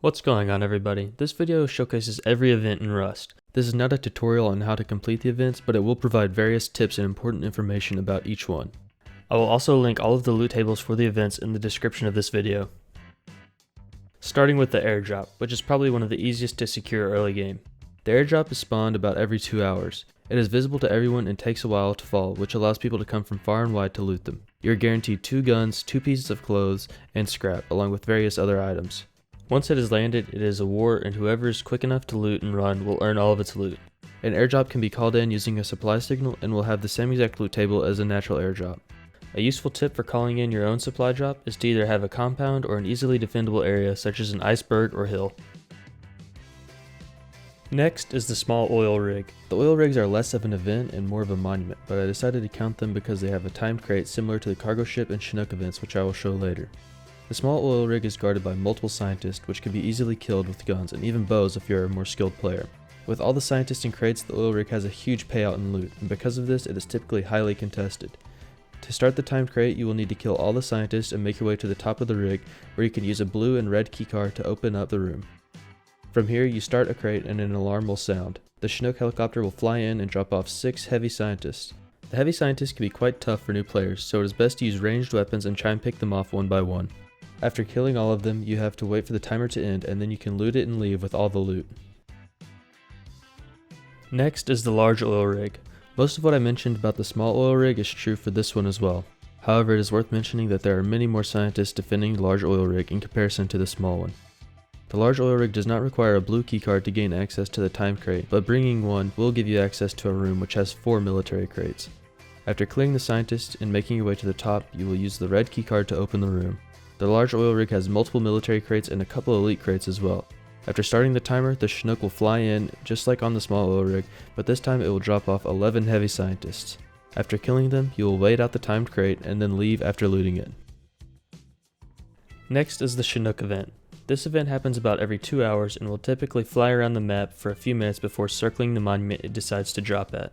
What's going on, everybody? This video showcases every event in Rust. This is not a tutorial on how to complete the events, but it will provide various tips and important information about each one. I will also link all of the loot tables for the events in the description of this video. Starting with the airdrop, which is probably one of the easiest to secure early game. The airdrop is spawned about every 2 hours. It is visible to everyone and takes a while to fall, which allows people to come from far and wide to loot them. You are guaranteed 2 guns, 2 pieces of clothes, and scrap, along with various other items. Once it is landed, it is a war, and whoever is quick enough to loot and run will earn all of its loot. An airdrop can be called in using a supply signal and will have the same exact loot table as a natural airdrop. A useful tip for calling in your own supply drop is to either have a compound or an easily defendable area such as an iceberg or hill. Next is the small oil rig. The oil rigs are less of an event and more of a monument, but I decided to count them because they have a timed crate similar to the cargo ship and Chinook events, which I will show later. The small oil rig is guarded by multiple scientists, which can be easily killed with guns and even bows if you are a more skilled player. With all the scientists in crates, the oil rig has a huge payout in loot, and because of this, it is typically highly contested. To start the timed crate, you will need to kill all the scientists and make your way to the top of the rig, where you can use a blue and red keycard to open up the room. From here, you start a crate and an alarm will sound. The Chinook helicopter will fly in and drop off 6 heavy scientists. The heavy scientists can be quite tough for new players, so it is best to use ranged weapons and try and pick them off one by one. After killing all of them, you have to wait for the timer to end, and then you can loot it and leave with all the loot. Next is the large oil rig. Most of what I mentioned about the small oil rig is true for this one as well. However, it is worth mentioning that there are many more scientists defending the large oil rig in comparison to the small one. The large oil rig does not require a blue keycard to gain access to the timed crate, but bringing one will give you access to a room which has 4 military crates. After clearing the scientists and making your way to the top, you will use the red keycard to open the room. The large oil rig has multiple military crates and a couple elite crates as well. After starting the timer, the Chinook will fly in, just like on the small oil rig, but this time it will drop off 11 heavy scientists. After killing them, you will wait out the timed crate and then leave after looting it. Next is the Chinook event. This event happens about every 2 hours and will typically fly around the map for a few minutes before circling the monument it decides to drop at.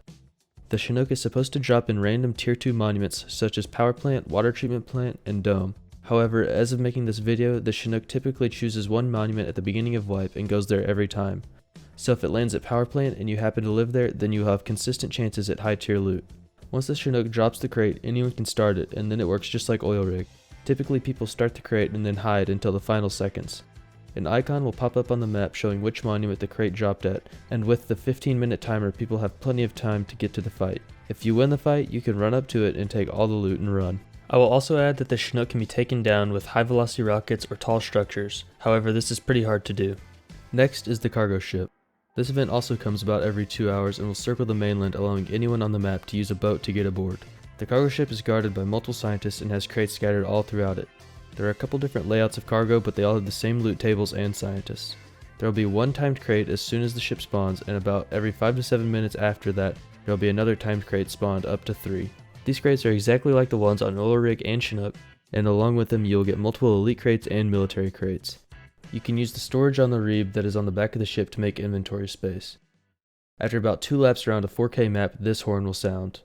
The Chinook is supposed to drop in random tier 2 monuments such as power plant, water treatment plant, and dome. However, as of making this video, the Chinook typically chooses one monument at the beginning of wipe and goes there every time. So if it lands at power plant and you happen to live there, then you have consistent chances at high tier loot. Once the Chinook drops the crate, anyone can start it, and then it works just like oil rig. Typically people start the crate and then hide until the final seconds. An icon will pop up on the map showing which monument the crate dropped at, and with the 15-minute timer, people have plenty of time to get to the fight. If you win the fight, you can run up to it and take all the loot and run. I will also add that the Chinook can be taken down with high velocity rockets or tall structures, however this is pretty hard to do. Next is the cargo ship. This event also comes about every 2 hours and will circle the mainland, allowing anyone on the map to use a boat to get aboard. The cargo ship is guarded by multiple scientists and has crates scattered all throughout it. There are a couple different layouts of cargo, but they all have the same loot tables and scientists. There will be one timed crate as soon as the ship spawns, and about every 5 to 7 minutes after that, there will be another timed crate spawned up to 3. These crates are exactly like the ones on oil rig and Chinook, and along with them you will get multiple elite crates and military crates. You can use the storage on the reeb that is on the back of the ship to make inventory space. After about 2 laps around a 4K map, this horn will sound.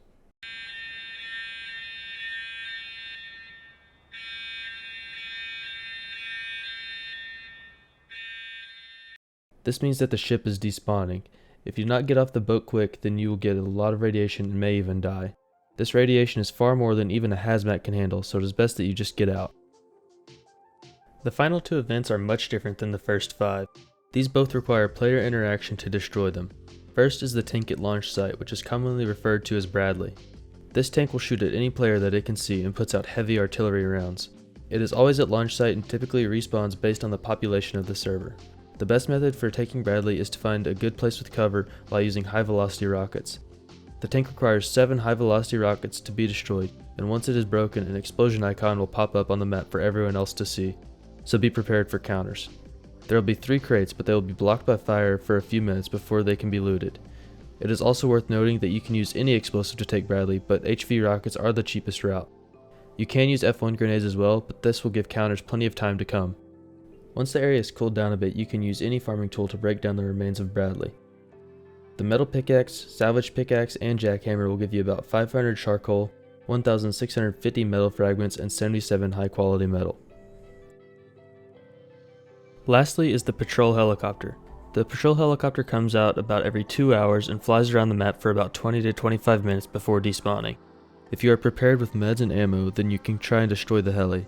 This means that the ship is despawning. If you do not get off the boat quick, then you will get a lot of radiation and may even die. This radiation is far more than even a hazmat can handle, so it is best that you just get out. The final 2 events are much different than the first 5. These both require player interaction to destroy them. First is the tank at launch site, which is commonly referred to as Bradley. This tank will shoot at any player that it can see and puts out heavy artillery rounds. It is always at launch site and typically respawns based on the population of the server. The best method for taking Bradley is to find a good place with cover while using high velocity rockets. The tank requires 7 high velocity rockets to be destroyed, and once it is broken, an explosion icon will pop up on the map for everyone else to see, so be prepared for counters. There will be 3 crates, but they will be blocked by fire for a few minutes before they can be looted. It is also worth noting that you can use any explosive to take Bradley, but HV rockets are the cheapest route. You can use F1 grenades as well, but this will give counters plenty of time to come. Once the area is cooled down a bit, you can use any farming tool to break down the remains of Bradley. The metal pickaxe, salvage pickaxe, and jackhammer will give you about 500 charcoal, 1,650 metal fragments, and 77 high quality metal. Lastly is the patrol helicopter. The patrol helicopter comes out about every 2 hours and flies around the map for about 20 to 25 minutes before despawning. If you are prepared with meds and ammo, then you can try and destroy the heli.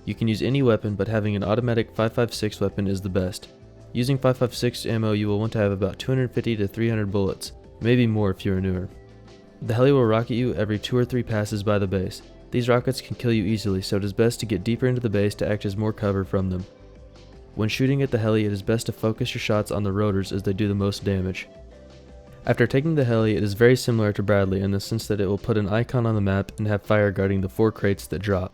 You can use any weapon, but having an automatic 5.56 weapon is the best. Using 5.56 ammo, you will want to have about 250 to 300 bullets, maybe more if you are newer. The heli will rocket you every 2 or 3 passes by the base. These rockets can kill you easily, so it is best to get deeper into the base to act as more cover from them. When shooting at the heli, it is best to focus your shots on the rotors as they do the most damage. After taking the heli, it is very similar to Bradley in the sense that it will put an icon on the map and have fire guarding the 4 crates that drop.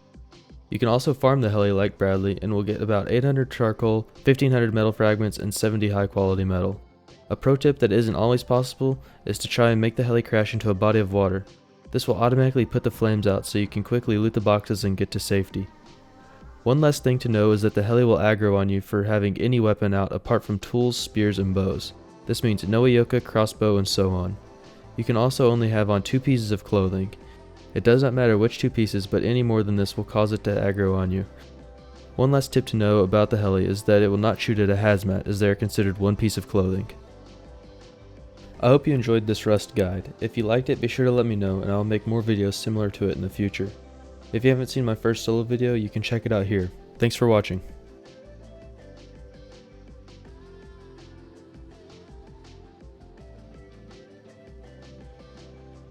You can also farm the heli like Bradley and will get about 800 charcoal, 1500 metal fragments, and 70 high quality metal. A pro tip that isn't always possible is to try and make the heli crash into a body of water. This will automatically put the flames out so you can quickly loot the boxes and get to safety. One last thing to know is that the heli will aggro on you for having any weapon out apart from tools, spears, and bows. This means no Ayoka, crossbow, and so on. You can also only have on 2 pieces of clothing. It does not matter which 2 pieces, but any more than this will cause it to aggro on you. One last tip to know about the heli is that it will not shoot at a hazmat, as they are considered one piece of clothing. I hope you enjoyed this Rust guide. If you liked it, be sure to let me know and I'll make more videos similar to it in the future. If you haven't seen my first solo video, you can check it out here. Thanks for watching.